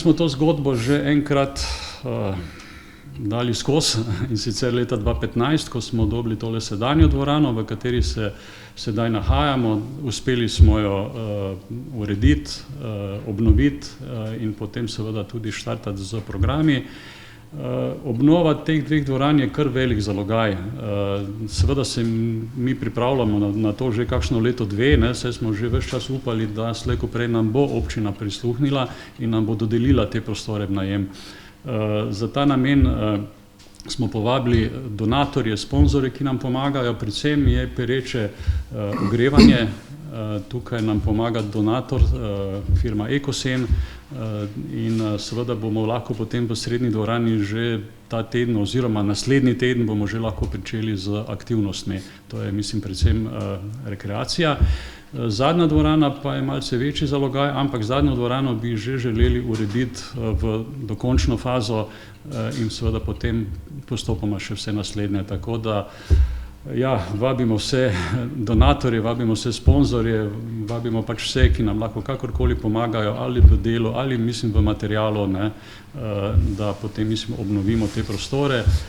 smo to zgodbo že enkrat dali skozi, in sicer leta 2015, ko smo dobili tole sedanjo dvorano, v kateri se sedaj nahajamo. Uspeli smo jo urediti, obnoviti in potem seveda tudi štartati z programi. Obnova teh dveh dvoran je kar velik zalogaj. Seveda se mi pripravljamo na to že kakšno leto, dve, saj smo že ves čas upali, da slej ko prej nam bo občina prisluhnila in nam bo dodelila te prostore v najem. Za ta namen smo povabili donatorje, sponzorje, ki nam pomagajo, predvsem je pereče ogrevanje. Tukaj nam pomaga donator, firma Ekosen, in seveda bomo lahko potem v srednji dvorani že ta teden oziroma naslednji teden bomo že lahko pričeli z aktivnostmi. To je, mislim, predvsem rekreacija. Zadnja dvorana pa je malce večji zalogaj, ampak zadnjo dvorano bi že želeli urediti v dokončno fazo in seveda potem postopoma še vse naslednje. Tako da ja, vabimo vse donatorje, vabimo vse sponzorje, vabimo pač vse, ki nam lahko kakorkoli pomagajo, ali v delu, ali mislim v materialu, da potem mislim obnovimo te prostore.